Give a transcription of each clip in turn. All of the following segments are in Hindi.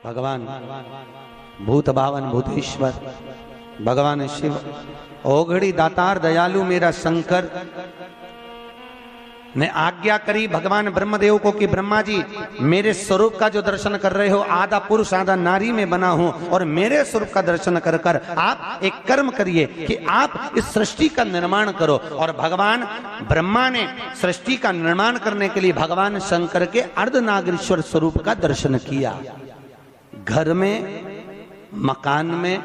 भगवान भूत भावन भूतेश्वर भगवान शिव ओघड़ी दातार दयालु मेरा शंकर ने आज्ञा करी भगवान ब्रह्मदेव को कि ब्रह्मा जी मेरे स्वरूप का जो दर्शन कर रहे हो आधा पुरुष आधा नारी में बना हूं और मेरे स्वरूप का दर्शन कर कर आप एक कर्म करिए कि आप इस सृष्टि का निर्माण करो। और भगवान ब्रह्मा ने सृष्टि का निर्माण करने के लिए भगवान शंकर के अर्धनागरीश्वर स्वरूप का दर्शन किया। घर में मकान में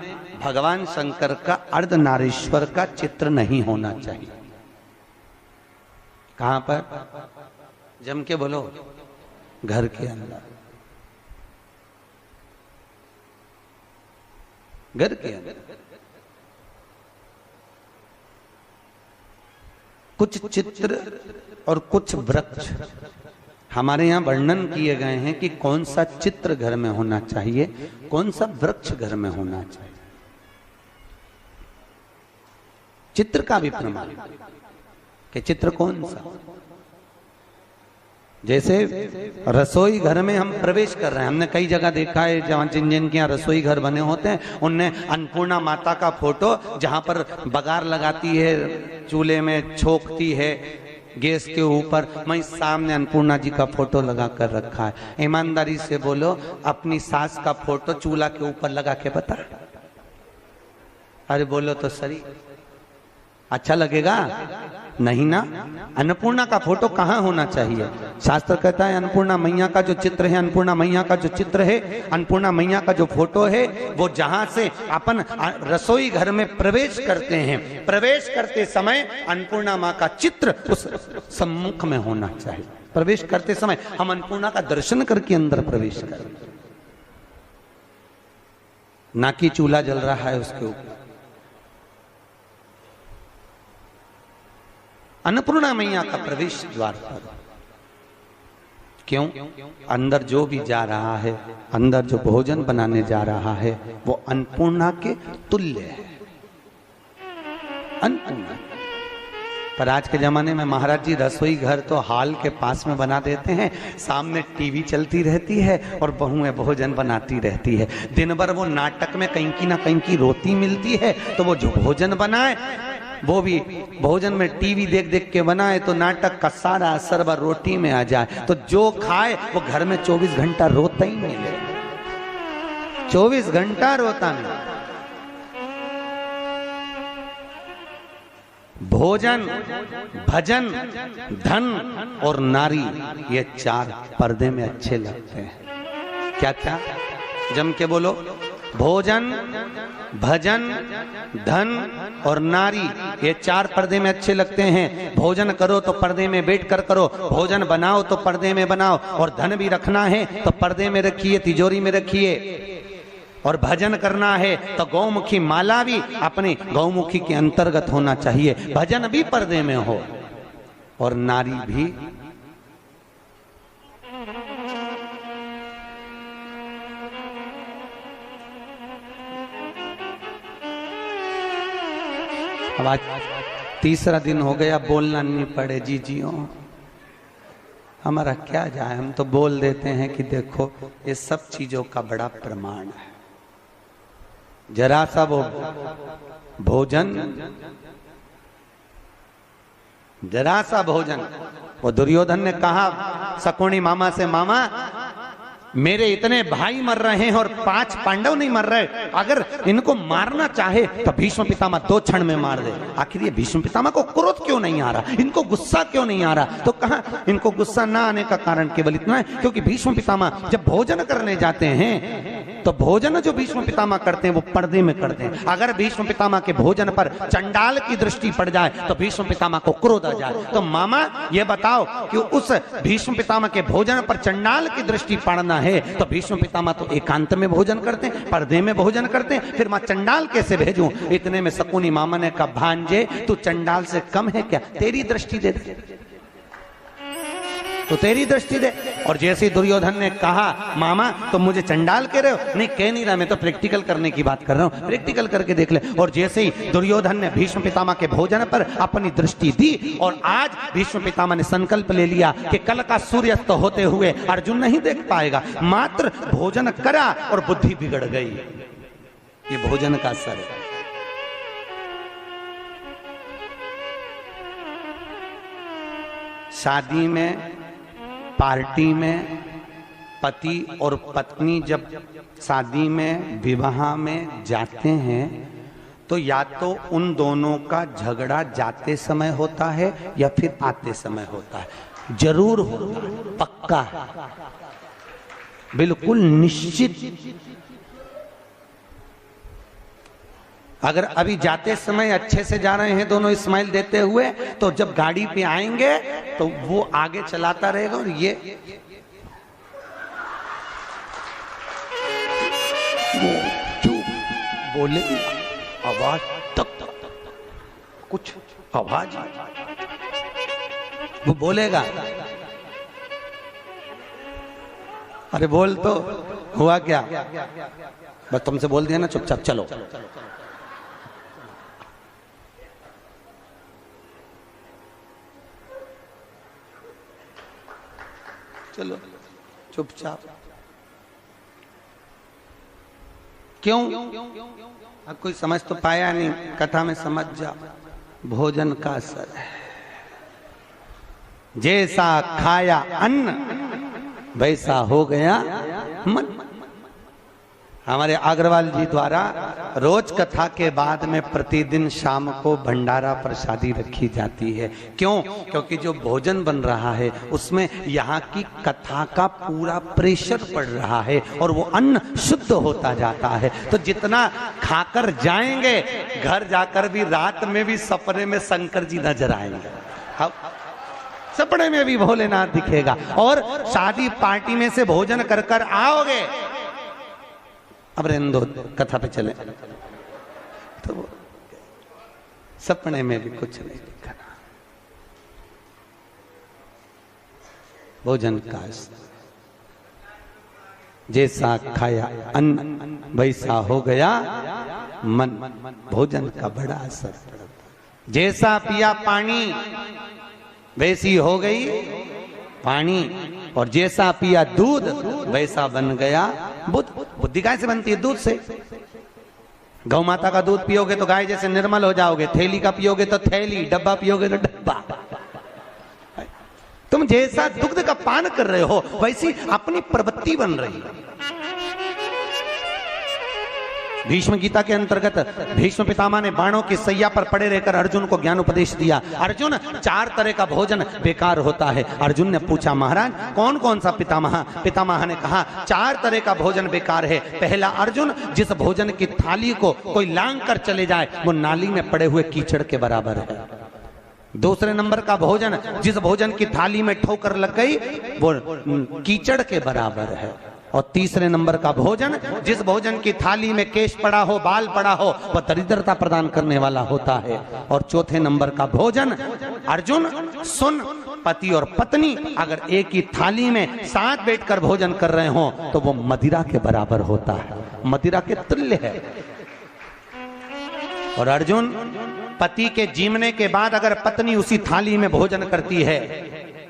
भगवान शंकर का अर्धनारीश्वर का चित्र नहीं होना चाहिए। कहां पर? जम के बोलो, घर के अंदर, घर के अंदर। कुछ चित्र और कुछ वृक्ष हमारे यहां वर्णन किए गए हैं कि कौन सा चित्र घर में होना चाहिए, कौन सा वृक्ष घर में होना चाहिए। चित्र का भी प्रमाण कि चित्र कौन सा। जैसे रसोई घर में हम प्रवेश कर रहे हैं, हमने कई जगह देखा है जहां जिन जिन के यहाँ रसोई घर बने होते हैं उनने अन्नपूर्णा माता का फोटो जहां पर बगार लगाती है, चूल्हे में छोकती है गैस के ऊपर, मैं सामने अन्नपूर्णा जी का फोटो लगा कर रखा है। ईमानदारी से बोलो, अपनी सास का फोटो चूल्हा के ऊपर लगा के बता। अरे बोलो तो सही, अच्छा लगेगा? नहीं ना। अन्नपूर्णा का फोटो कहाँ होना चाहिए? शास्त्र कहता है अन्नपूर्णा मैया का जो चित्र है, अन्नपूर्णा मैया का जो चित्र है, अन्नपूर्णा मैया का जो फोटो है, वो जहां से अपन रसोई घर में प्रवेश करते हैं, प्रवेश करते समय अन्नपूर्णा माँ का चित्र उस सम्मुख में होना चाहिए। प्रवेश करते समय हम अन्नपूर्णा का दर्शन करके अंदर प्रवेश करें, ना कि चूल्हा जल रहा है उसके ऊपर। अन्नपूर्णा मैया का प्रवेश द्वार पर क्यों? अंदर जो भी जा रहा है, अंदर जो भोजन बनाने जा रहा है वो अन्नपूर्णा के तुल्य है, अन्नपूर्णा। पर आज के जमाने में महाराज जी रसोई घर तो हॉल के पास में बना देते हैं, सामने टीवी चलती रहती है और बहुएं भोजन बनाती रहती है। दिन भर वो नाटक में कहीं की ना कहीं की रोटी मिलती है, तो वो जो भोजन बनाए वो भी भोजन में टीवी देख देख के बनाए तो नाटक का सारा असर रोटी में आ जाए, तो जो खाए वो घर में 24 घंटा रोता ही मिले, 24 घंटा रोता मिले। भोजन, भजन, धन और नारी, ये चार पर्दे में अच्छे लगते हैं। क्या क्या? जम के बोलो। भोजन, भजन, धन और नारी, ये चार पर्दे में अच्छे लगते हैं। भोजन करो तो पर्दे में बैठ कर करो, भोजन बनाओ तो पर्दे में बनाओ, और धन भी रखना है तो पर्दे में रखिए, तिजोरी में रखिए। और भजन करना है तो गौमुखी माला भी अपने गौमुखी के अंतर्गत होना चाहिए, भजन भी पर्दे में हो और नारी भी। अब आज तीसरा दिन हो गया, बोलना नहीं पड़े जीजियों, हमारा क्या जाए, हम तो बोल देते हैं कि देखो ये सब चीजों का बड़ा प्रमाण है। जरा सा वो भोजन, जरा सा भोजन, वो दुर्योधन ने कहा शकुनी मामा से, मामा मेरे इतने भाई मर रहे हैं और 5 पांडव नहीं मर रहे, अगर इनको मारना चाहे तो भीष्म पितामह 2 क्षण में मार दे। आखिर ये भीष्म पितामह को क्रोध क्यों नहीं आ रहा, इनको गुस्सा क्यों नहीं आ रहा? तो कहा इनको गुस्सा ना आने का कारण केवल इतना है क्योंकि भीष्म पितामह जब भोजन करने जाते हैं तो भोजन जो भीष्म पितामह करते हैं वो पर्दे में करते हैं। अगर भीष्म पितामह के भोजन पर चंडाल की दृष्टि पड़ जाए तो भीष्म पितामह को क्रोध आ जाए। तो मामा ये बताओ कि उस भीष्म पितामह के भोजन पर चंडाल की दृष्टि पड़ना है तो भीष्म पितामह तो एकांत में भोजन करते हैं, पर्दे में भोजन करते हैं, फिर मैं चंडाल कैसे भेजूं? इतने में शकुनी मामा ने कहा, भांजे तू चंडाल से कम है क्या, तेरी दृष्टि दे दे। तो तेरी दृष्टि दे। और जैसे दुर्योधन ने कहा मामा तुम मुझे चंडाल कह रहे हो, नहीं कह नहीं रहा, मैं तो प्रैक्टिकल करने की बात कर रहा हूं, प्रैक्टिकल करके देख ले। और जैसे ही दुर्योधन ने भीष्म पितामह के भोजन पर अपनी दृष्टि दी और आज भीष्म पितामह ने संकल्प ले लिया कि कल का सूर्यास्त होते हुए अर्जुन नहीं देख पाएगा, मात्र भोजन करा और बुद्धि बिगड़ गई। ये भोजन का असर है। शादी में, पार्टी में पति और पत्नी जब शादी में, विवाह में जाते हैं तो या तो उन दोनों का झगड़ा जाते समय होता है या फिर आते समय होता है, जरूर होता है, पक्का है, बिल्कुल निश्चित। अगर अभी जाते समय अच्छे से जा रहे हैं दोनों स्माइल देते हुए, तो जब गाड़ी पे आएंगे तो वो आगे चलाता रहेगा और ये बोले आवाज तक कुछ आवाज वो बोलेगा, अरे बोल तो हुआ क्या, बस तुमसे बोल दिया ना चुपचाप चलो। चलो चुपचाप क्यों? अब कोई समझ तो पाया नहीं, कथा में समझ जाओ। भोजन का असर है, जैसा खाया अन्न वैसा हो गया मन। हमारे अग्रवाल जी द्वारा रोज कथा के बाद में प्रतिदिन शाम को भंडारा प्रसादी रखी जाती है। क्यों? क्योंकि जो भोजन बन रहा है उसमें यहाँ की कथा का पूरा प्रेशर पड़ रहा है और वो अन्न शुद्ध होता जाता है। तो जितना खाकर जाएंगे घर जाकर भी रात में भी सपने में शंकर जी नजर आएंगे, सपने में भी भोलेनाथ दिखेगा। और शादी पार्टी में से भोजन कर कर आओगे, अब रेंदो कथा पे चले, तो सपने में भी कुछ नहीं दिखना। भोजन का जैसा खाया अन्न वैसा हो गया मन। भोजन का बड़ा असर पड़ता। जैसा पिया पानी वैसी हो गई पानी, और जैसा पिया दूध वैसा बन गया बुद्धि। बुद्धि गाय से बनती है? दूध से। गौ माता का दूध पियोगे तो गाय जैसे निर्मल हो जाओगे, थैली का पियोगे तो थैली, डब्बा पियोगे तो डब्बा। तुम जैसा दुग्ध का पान कर रहे हो वैसी अपनी प्रवृत्ति बन रही है। भीष्म गीता के अंतर्गत भीष्म पितामह ने बाणों की सैया पर पड़े रहकर अर्जुन को ज्ञान उपदेश दिया। अर्जुन, 4 तरह का भोजन बेकार होता है। अर्जुन ने पूछा महाराज कौन कौन सा पितामह? पितामह ने कहा 4 तरह का भोजन बेकार है। पहला, अर्जुन, जिस भोजन की थाली को कोई लांग कर चले जाए वो नाली में पड़े हुए कीचड़ के बराबर है। दूसरे नंबर का भोजन, जिस भोजन की थाली में ठोकर लग गई वो कीचड़ के बराबर है। और तीसरे नंबर का भोजन, जिस भोजन की थाली में केश पड़ा हो, बाल पड़ा हो, वह दरिद्रता प्रदान करने वाला होता है। और चौथे नंबर का भोजन, अर्जुन सुन, पति और पत्नी अगर एक ही थाली में साथ बैठकर भोजन कर रहे हो तो वो मदिरा के बराबर होता है, मदिरा के तुल्य है। और अर्जुन, पति के जीवने के बाद अगर पत्नी उसी थाली में भोजन करती है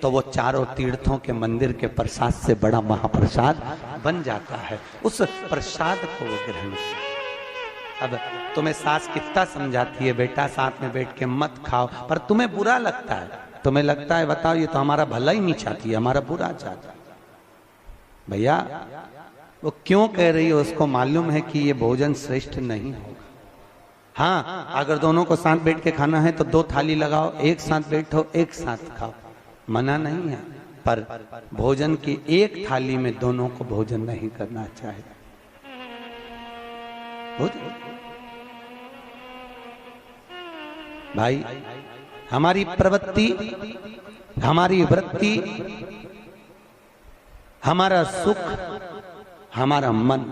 तो वो चारों तीर्थों के मंदिर के प्रसाद से बड़ा महाप्रसाद बन जाता है। उस प्रसाद को वो ग्रहण करता। अब तुम्हें सास कितना समझाती है, बेटा साथ में बैठ के मत खाओ, पर तुम्हें बुरा लगता है। तुम्हें लगता है बताओ ये तो हमारा भला ही नहीं चाहती है, हमारा बुरा चाहता है। भैया वो क्यों कह रही है उसको मालूम है कि ये भोजन श्रेष्ठ नहीं होगा। हाँ, अगर दोनों को साथ बैठ के खाना है तो 2 थाली लगाओ, एक साथ बैठो, एक साथ खाओ, मना नहीं है। पर भोजन की एक थाली में दोनों को भोजन नहीं करना चाहिए। भाई हमारी प्रवृत्ति, हमारी वृत्ति, हमारा सुख, हमारा मन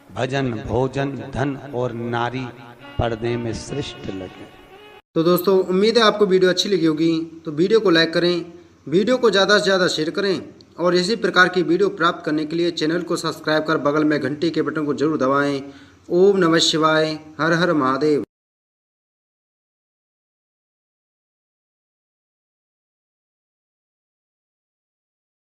भजन, भोजन, धन और नारी पर्दे में श्रेष्ठ लगे। तो दोस्तों उम्मीद है आपको वीडियो अच्छी लगी होगी, तो वीडियो को लाइक करें, वीडियो को ज़्यादा से ज़्यादा शेयर करें और इसी प्रकार की वीडियो प्राप्त करने के लिए चैनल को सब्सक्राइब कर बगल में घंटी के बटन को जरूर दबाएं। ओम नमः शिवाय। हर हर महादेव।